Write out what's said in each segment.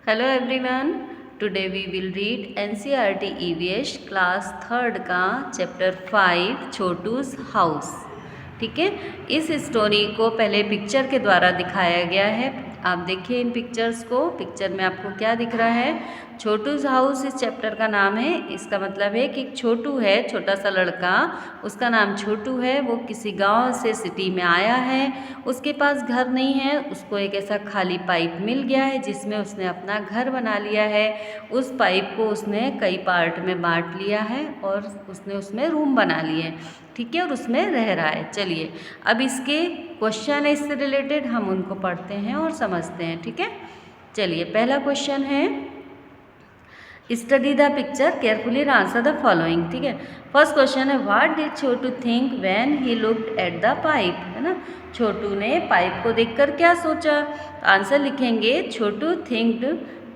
Hello everyone, today we will read NCERT EVS class third का chapter 5 Chhotu's house. ठीक है, इस स्टोरी को पहले पिक्चर के द्वारा दिखाया गया है। आप देखिए इन पिक्चर्स को। पिक्चर में आपको क्या दिख रहा है? छोटूस हाउस इस चैप्टर का नाम है। इसका मतलब है कि एक छोटू है, छोटा सा लड़का, उसका नाम छोटू है। वो किसी गांव से सिटी में आया है। उसके पास घर नहीं है। उसको एक ऐसा खाली पाइप मिल गया है जिसमें उसने अपना घर बना लिया है। उस पाइप को उसने कई पार्ट में बांट लिया है और उसने उसमें रूम बना लिए। ठीक है, और उसमें रह रहा है। चलिए अब इसके क्वेश्चन है, इससे रिलेटेड हम उनको पढ़ते हैं और समझते हैं। ठीक है, चलिए पहला क्वेश्चन है, study the picture carefully answer the following. ठीक है, फर्स्ट क्वेश्चन है, what did Chhotu think when he looked at the pipe. है ना, छोटू ने पाइप को देखकर क्या सोचा? आंसर लिखेंगे, Chhotu thinked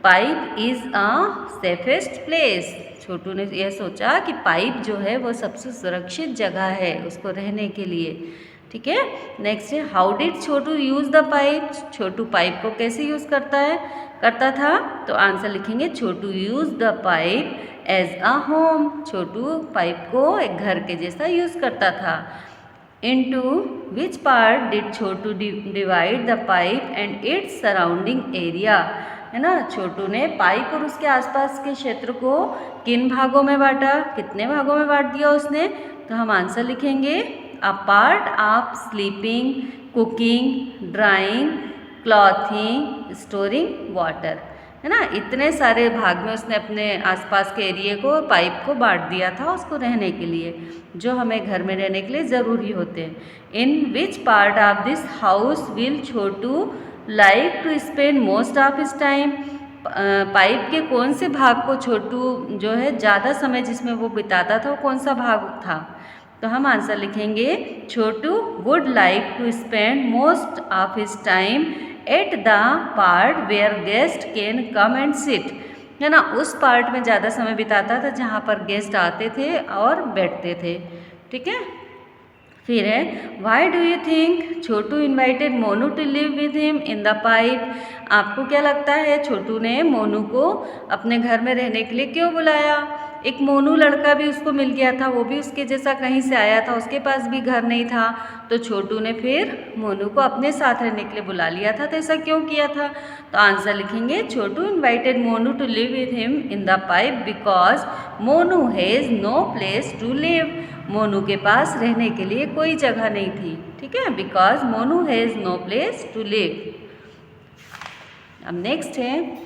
pipe is a safest place. Chhotu ने यह सोचा कि पाइप जो है वो सबसे सुरक्षित जगह है उसको रहने के लिए। ठीक है, नेक्स्ट है, how did Chhotu use the pipe. Chhotu pipe को कैसे यूज़ करता था? तो आंसर लिखेंगे, Chhotu use the pipe as a home. Chhotu pipe को एक घर के जैसा यूज़ करता था। Into which part did Chhotu divide the pipe and its surrounding area. है ना, छोटू ने पाइप और उसके आसपास के क्षेत्र को किन भागों में बांटा? कितने भागों में बांट दिया उसने? तो हम आंसर लिखेंगे, a part of sleeping, cooking, drawing, clothing, storing water. है ना, इतने सारे भाग में उसने अपने आसपास के एरिया को, पाइप को बांट दिया था उसको रहने के लिए, जो हमें घर में रहने के लिए ज़रूरी होते हैं। In which part of this house will Chhotu like to spend most of his time. Pipe के कौन से भाग को छोटू जो है ज़्यादा समय जिसमें वो बिताता था, वो कौन सा भाग था? तो हम आंसर लिखेंगे, Chhotu would like to spend most of his time at the part where guest can come and sit. है ना, उस पार्ट में ज़्यादा समय बिताता था जहाँ पर गेस्ट आते थे और बैठते थे। ठीक है, फिर है, why do you think Chhotu invited Monu to live with him in the pipe. आपको क्या लगता है छोटू ने मोनू को अपने घर में रहने के लिए क्यों बुलाया? एक मोनू लड़का भी उसको मिल गया था, वो भी उसके जैसा कहीं से आया था, उसके पास भी घर नहीं था, तो छोटू ने फिर मोनू को अपने साथ रहने के लिए बुला लिया था। तो ऐसा क्यों किया था? तो आंसर लिखेंगे, Chhotu invited Monu to live with him in the pipe because Monu has no place to live. Monu के पास रहने के लिए कोई जगह नहीं थी। ठीक है, because Monu has no place to live. अब नेक्स्ट है,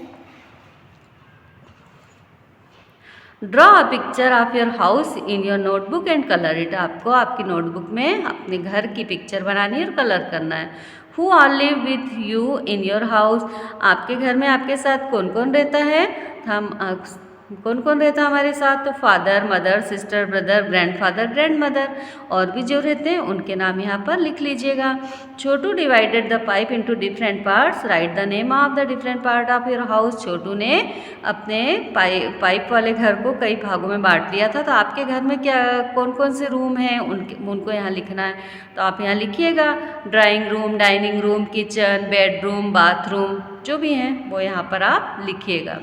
draw a picture of your house in your notebook and colour it. आपको आपकी नोटबुक में अपने घर की पिक्चर बनानी है और कलर करना है। Who all live with you in your house. आपके घर में आपके साथ कौन कौन रहता है? कौन कौन रहता है हमारे साथ? तो father, mother, sister, brother, grandfather, grandmother, और भी जो रहते हैं उनके नाम यहाँ पर लिख लीजिएगा। Chhotu divided the pipe into different parts, right the name of the different part of your house. Chhotu ने अपने पाइप वाले घर को कई भागों में बांट लिया था। तो आपके घर में क्या कौन कौन से रूम हैं उनको यहाँ लिखना है। तो आप यहाँ लिखिएगा, drawing room, dining room, kitchen, bedroom, bathroom, जो भी हैं वो यहाँ पर आप लिखिएगा।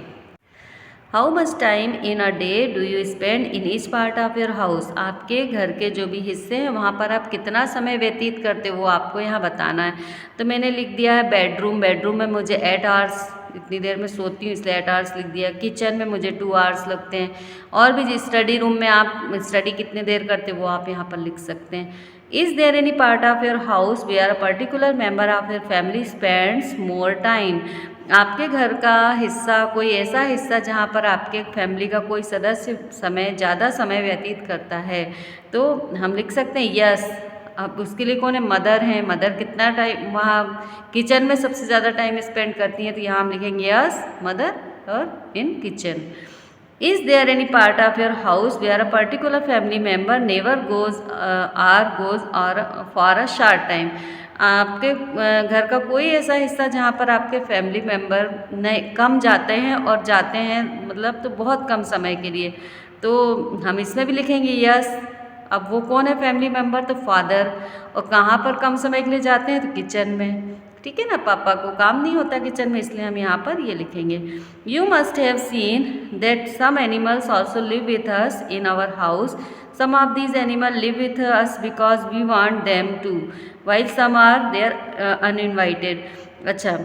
How much time in a day do you spend in each part of your house. आपके घर के जो भी हिस्से हैं वहाँ पर आप कितना समय व्यतीत करते हो वो आपको यहाँ बताना है। तो मैंने लिख दिया है बेडरूम, बेडरूम में मुझे 8 आवर्स, इतनी देर में सोती हूँ इसलिए 8 आवर्स लिख दिया। किचन में मुझे 2 आवर्स लगते हैं। और भी स्टडी रूम में आप स्टडी कितनी देर करते हो वो आप यहाँ पर लिख सकते हैं। Is there any part of your house where a particular member of your family spends more time. आपके घर का हिस्सा, कोई ऐसा हिस्सा जहाँ पर आपके फैमिली का कोई सदस्य ज़्यादा समय व्यतीत करता है। तो हम लिख सकते हैं यस। अब उसके लिए कौन है? मदर है। मदर कितना टाइम वहाँ किचन में सबसे ज़्यादा टाइम स्पेंड करती हैं, तो यहाँ हम लिखेंगे यस मदर और in kitchen. Is there any part of your house where a particular family member never goes और फॉर अ शॉर्ट टाइम। आपके घर का कोई ऐसा हिस्सा जहाँ पर आपके फैमिली मेम्बर कम जाते हैं और जाते हैं मतलब तो बहुत कम समय के लिए, तो हम इसमें भी लिखेंगे यस। अब वो कौन है फैमिली मेम्बर? तो फादर। और कहाँ पर कम समय के लिए जाते हैं? तो किचन में। ठीक है ना, पापा को काम नहीं होता किचन में, इसलिए हम यहाँ पर ये लिखेंगे। You must have seen that some animals also live with us in our house. Some of these animal live with us because we want them to, while some are there uninvited. अच्छा,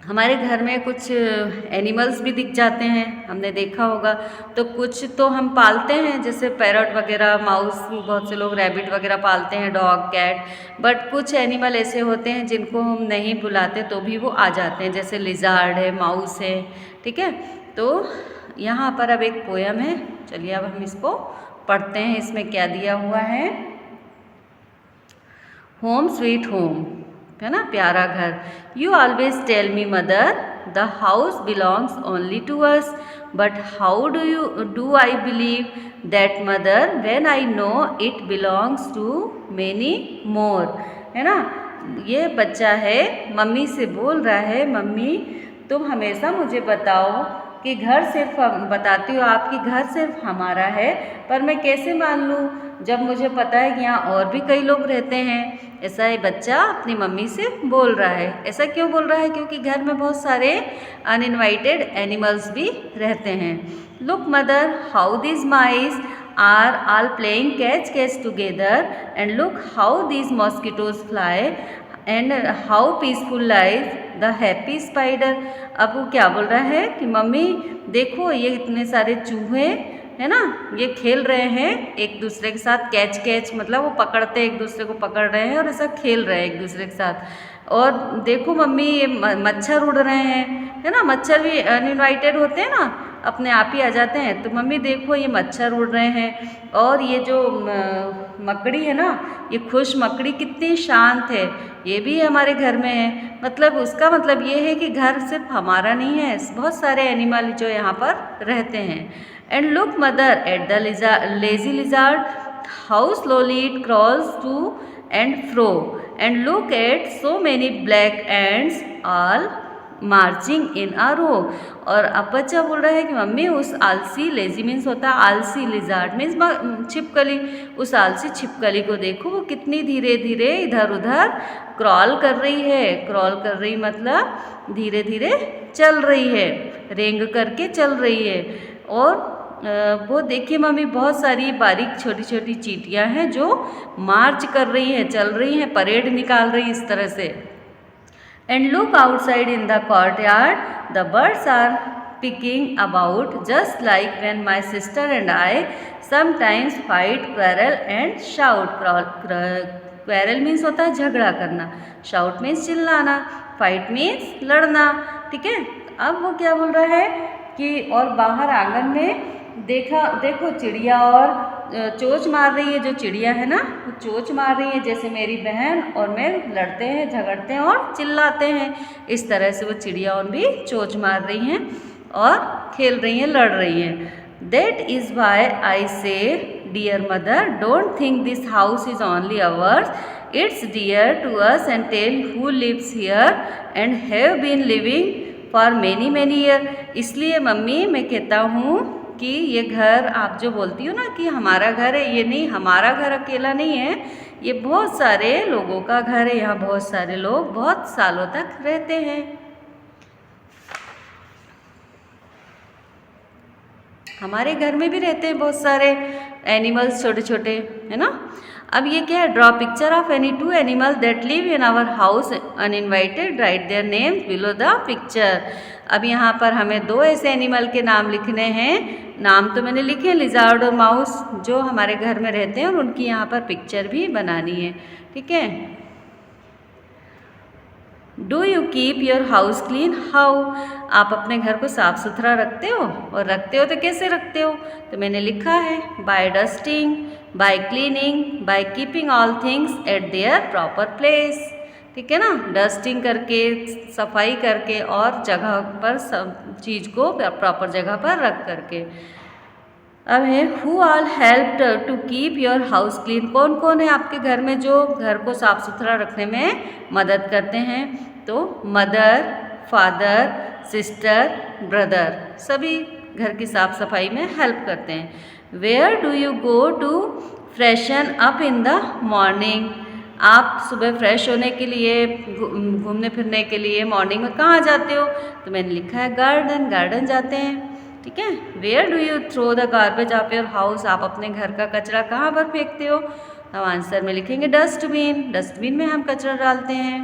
हमारे घर में कुछ animals भी दिख जाते हैं, हमने देखा होगा। तो कुछ तो हम पालते हैं, जैसे पैरट वगैरह, माउस, बहुत से लोग रैबिट वगैरह पालते हैं, डॉग, कैट। बट कुछ एनिमल ऐसे होते हैं जिनको हम नहीं बुलाते तो भी वो आ जाते हैं, जैसे लिजार्ड है, माउस है, ठीक है। तो यहाँ पर अब एक पोयम है, चलिए अब हम इसको पढ़ते हैं। इसमें क्या दिया हुआ है? होम स्वीट होम, है ना, प्यारा घर। You always tell me mother the house belongs only to us, but how do I believe that mother when I know it belongs to many more, है ना। ये बच्चा है, मम्मी से बोल रहा है, मम्मी तुम हमेशा मुझे बताओ कि घर सिर्फ, बताती हो आपकी घर सिर्फ हमारा है, पर मैं कैसे मान लूँ जब मुझे पता है कि यहाँ और भी कई लोग रहते हैं। ऐसा ये बच्चा अपनी मम्मी से बोल रहा है। ऐसा क्यों बोल रहा है? क्योंकि घर में बहुत सारे अनइनवाइटेड एनिमल्स भी रहते हैं। Look mother how this mice are all playing catch catch together, and look how this mosquitoes fly, and how peaceful lies the happy spider. अब वो क्या बोल रहा है कि मम्मी देखो ये इतने सारे चूहे, है ना, ये खेल रहे हैं एक दूसरे के साथ, कैच कैच मतलब वो पकड़ते एक दूसरे को पकड़ रहे हैं और ऐसा खेल रहे हैं एक दूसरे के साथ। और देखो मम्मी ये मच्छर उड़ रहे हैं, है ना, मच्छर भी अनइनवाइटेड होते हैं ना, अपने आप ही आ जाते हैं। तो मम्मी देखो ये मच्छर उड़ रहे हैं, और ये जो मकड़ी है ना, ये खुश मकड़ी कितनी शांत है, ये भी हमारे घर में है। मतलब उसका मतलब ये है कि घर सिर्फ हमारा नहीं है, बहुत सारे एनिमल जो यहाँ पर रहते हैं। And look mother at the lazy lizard, how slowly it crawls to and fro, and look at so many black ants all marching in a row. और अब बच्चा बोल रहा है कि मम्मी उस आलसी, लेजी मीन्स होता है आलसी, लिजार्ड मीन्स छिपकली, उस आलसी छिपकली को देखो वो कितनी धीरे धीरे इधर उधर क्रॉल कर रही है। क्रॉल कर रही मतलब धीरे धीरे चल रही है, रेंग करके चल रही है। और वो देखिए मम्मी बहुत सारी बारीक छोटी छोटी चींटियाँ हैं जो मार्च कर रही हैं, चल रही हैं, परेड निकाल रही इस तरह से। And look outside in the courtyard, the birds are picking about just like when my sister and I sometimes fight, quarrel and shout. Quarrel means होता है झगड़ा करना, shout means चिल्लाना, fight means लड़ना, ठीक है। अब वो क्या बोल रहा है कि और बाहर आंगन में देखो चिड़िया और चोंच मार रही है, जो चिड़िया है ना वो चोंच मार रही है, जैसे मेरी बहन और मैं लड़ते हैं, झगड़ते हैं और चिल्लाते हैं, इस तरह से वो चिड़िया और भी चोंच मार रही हैं और खेल रही हैं, लड़ रही हैं। That is why I say, dear mother, don't think this house is only ours. It's dear to us and tell who lives here and have been living for many many years. इसलिए mummy मैं कहता हूँ कि ये घर आप जो बोलती हो ना कि हमारा घर है, ये नहीं, हमारा घर अकेला नहीं है, ये बहुत सारे लोगों का घर है। यहाँ बहुत सारे लोग बहुत सालों तक रहते हैं। हमारे घर में भी रहते हैं बहुत सारे एनिमल्स, छोटे छोटे, है ना। अब ये क्या है? Draw picture of any two animal that live in our house uninvited, write their names below the picture. अब यहाँ पर हमें दो ऐसे एनिमल के नाम लिखने हैं। नाम तो मैंने लिखे, लिजार्ड और माउस, जो हमारे घर में रहते हैं, और उनकी यहाँ पर पिक्चर भी बनानी है, ठीक है। Do you keep your house clean? How? आप अपने घर को साफ सुथरा रखते हो, और रखते हो तो कैसे रखते हो? तो मैंने लिखा है by dusting, by cleaning, by keeping all things at their proper place, ठीक है ना। डस्टिंग करके, सफाई करके, और जगह पर सब चीज़ को प्रॉपर जगह पर रख करके। अब है who all help to keep your house clean? कौन कौन है आपके घर में जो घर को साफ सुथरा रखने में मदद करते हैं? तो मदर, फादर, सिस्टर, ब्रदर, सभी घर की साफ सफाई में हेल्प करते हैं। Where do you go to freshen up in the morning? आप सुबह फ्रेश होने के लिए, घूमने फिरने के लिए मॉर्निंग में कहाँ जाते हो? तो मैंने लिखा है गार्डन, गार्डन जाते हैं। ठीक है। Where do you throw the garbage of your house? आप अपने घर का कचरा कहाँ पर फेंकते हो? तो आंसर में लिखेंगे डस्टबिन, डस्टबिन में हम कचरा डालते हैं।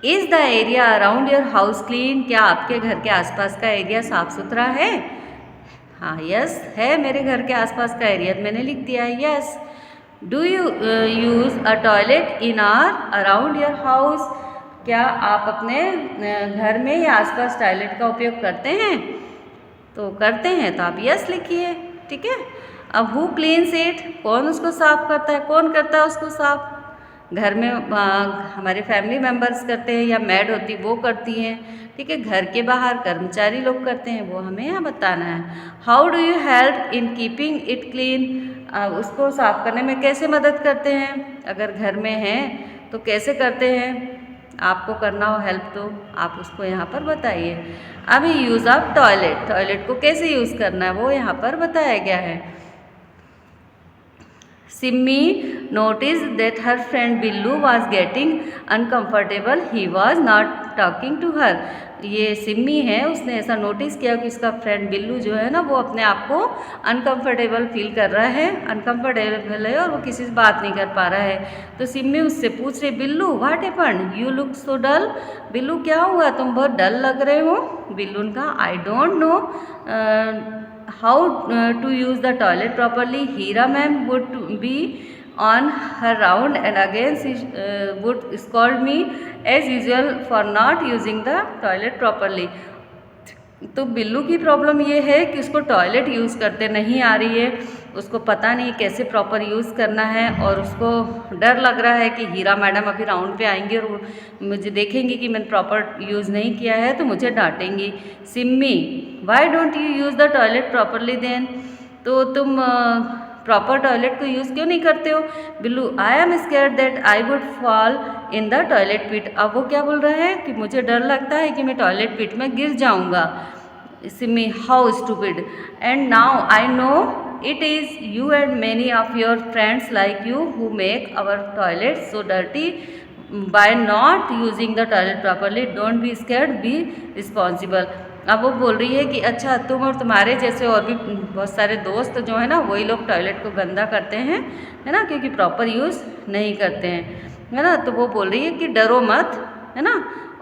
Is the area around your house clean? क्या आपके घर के आसपास का एरिया साफ सुथरा है? हाँ, यस है, मेरे घर के आसपास का एरिया मैंने लिख दिया है, yes. Do you use a toilet in are around your house? क्या आप अपने घर में या आसपास टॉयलेट का उपयोग करते हैं? तो करते हैं, तो आप यस लिखिए। ठीक है। अब हु क्लीन्स इट? कौन उसको साफ करता है? कौन करता है उसको साफ? घर में हमारे फैमिली मेम्बर्स करते हैं या मैड होती वो करती हैं। ठीक है। घर के बाहर कर्मचारी लोग करते हैं, वो हमें यहाँ बताना है। How do you help in keeping it clean? उसको साफ करने में कैसे मदद करते हैं? अगर घर में हैं तो कैसे करते हैं? आपको करना हो हेल्प तो आप उसको यहाँ पर बताइए। अभी यूज़ ऑफ टॉयलेट, टॉयलेट को कैसे यूज़ करना है वो यहाँ पर बताया गया है। Simmi noticed that her friend Billu was getting uncomfortable. He was not talking to her. ये सिम्मी है, उसने ऐसा नोटिस किया कि उसका फ्रेंड बिल्लू जो है ना वो अपने आप को अनकंफर्टेबल फील कर रहा है, अनकंफर्टेबल है और वो किसी से बात नहीं कर पा रहा है। तो सिम्मी उससे पूछ रही, Billu what happened? You look so dull. Billu क्या हुआ, तुम बहुत डल लग रहे हो। बिल्लू ने कहा I don't know how to use the toilet properly. Hira ma'am would be on her round and again she would scold me as usual for not using the toilet properly. तो बिल्लू की प्रॉब्लम ये है कि उसको toilet use करते नहीं आ रही है, उसको पता नहीं कैसे प्रॉपर यूज़ करना है और उसको डर लग रहा है कि हीरा मैडम अभी राउंड पे आएंगी और मुझे देखेंगी कि मैंने प्रॉपर यूज़ नहीं किया है तो मुझे डांटेंगी। Simmi why don't you use the toilet properly then? तो तुम प्रॉपर टॉयलेट को यूज़ क्यों नहीं करते हो? Billu I am scared that I would fall in the toilet pit. अब वो क्या बोल रहा है कि मुझे डर लगता है कि मैं टॉयलेट पिट में गिर जाऊँगा। Simmi, how stupid. And now I know it is you and many of your friends like you who make our toilets so dirty by not using the toilet properly. Don't be scared, be responsible. अब वो बोल रही है कि अच्छा तुम और तुम्हारे जैसे और भी बहुत सारे दोस्त जो है ना वही लोग टॉयलेट को गंदा करते हैं, है ना, क्योंकि प्रॉपर यूज़ नहीं करते हैं, है ना। तो वो बोल रही है कि डरो मत, है ना,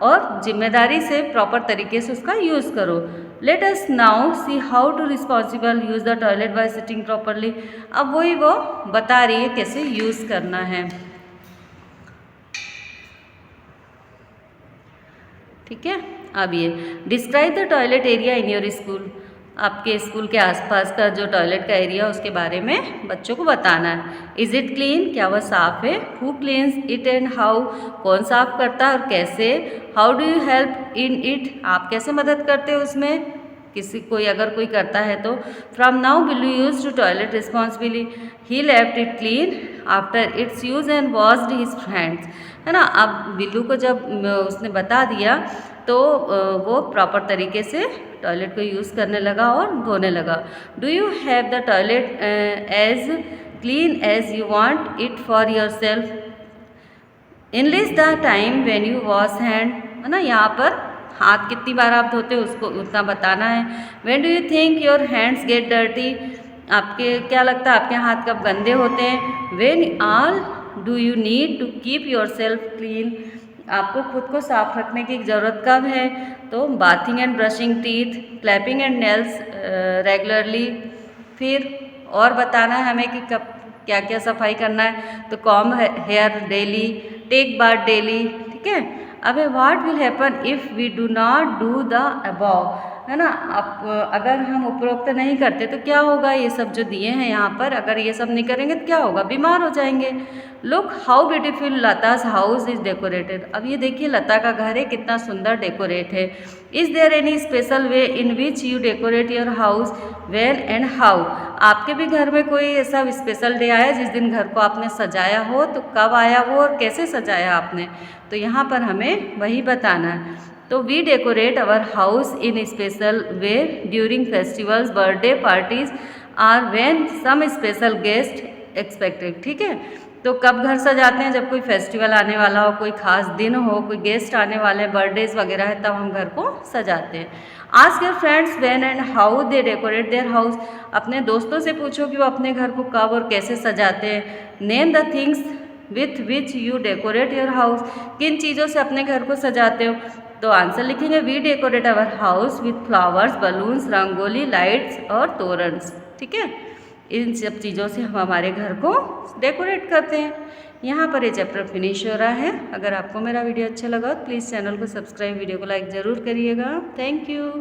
और जिम्मेदारी से प्रॉपर तरीके से उसका यूज़ करो। Let us now see how to responsible use the toilet by sitting properly. अब वही वो बता रही है कैसे यूज़ करना है। ठीक है। अब ये describe the toilet area in your school. आपके स्कूल के आसपास का जो टॉयलेट का एरिया उसके बारे में बच्चों को बताना है। Is it clean? क्या वह साफ़ है? Who cleans it and how? कौन साफ़ करता है और कैसे? How do you help in it? आप कैसे मदद करते हो उसमें? किसी कोई अगर कोई करता है तो। From now Billu use to toilet responsibly. He left it clean after its use and washed his hands, है ना। अब बिल्लू को जब उसने बता दिया तो वो प्रॉपर तरीके से टॉयलेट को यूज़ करने लगा और धोने लगा। Do you have the toilet as clean as you want it for yourself? Enlist the time when you wash hand, है ना। यहाँ पर हाथ कितनी बार आप धोते हो उसको उतना बताना है। When do you think your hands get dirty? आपके क्या लगता है आपके हाथ कब गंदे होते हैं? When all do you need to keep yourself clean? आपको खुद को साफ रखने की ज़रूरत कब है? तो bathing and brushing teeth, clapping and nails regularly. फिर और बताना है हमें कि कब क्या क्या सफाई करना है। तो comb hair daily, take bath daily. ठीक है। अब what will happen if we do not do the above, है ना। आप अगर हम उपरोक्त नहीं करते तो क्या होगा? ये सब जो दिए हैं यहाँ पर, अगर ये सब नहीं करेंगे तो क्या होगा? बीमार हो जाएंगे। Look how beautiful Lata's house is decorated. अब ये देखिए लता का घर है, कितना सुंदर डेकोरेट है। Is there any special way in which you decorate your house? When and how? आपके भी घर में कोई ऐसा स्पेशल डे आया जिस दिन घर को आपने सजाया हो? तो कब आया वो और कैसे सजाया आपने? तो यहाँ पर हमें वही बताना है। तो we decorate our house in special way during festivals, birthday parties और when some special guest expected, ठीक है। तो कब घर सजाते हैं, जब कोई फेस्टिवल आने वाला हो, कोई खास दिन हो, कोई गेस्ट आने वाले हैं, बर्थडेज वगैरह है, तब हम घर को सजाते हैं। Ask your friends when and how they decorate their house. अपने दोस्तों से पूछो कि वो अपने घर को कब और कैसे सजाते हैं। Name the things with which you decorate your house. किन चीज़ों से अपने घर को सजाते हो? तो आंसर लिखेंगे we decorate our house with flowers, balloons, rangoli, lights और तोरन्स, ठीक है। इन सब चीज़ों से हम हमारे घर को डेकोरेट करते हैं। यहाँ पर ये चैप्टर फिनिश हो रहा है। अगर आपको मेरा वीडियो अच्छा लगा तो प्लीज़ चैनल को सब्सक्राइब, वीडियो को लाइक ज़रूर करिएगा। Thank you.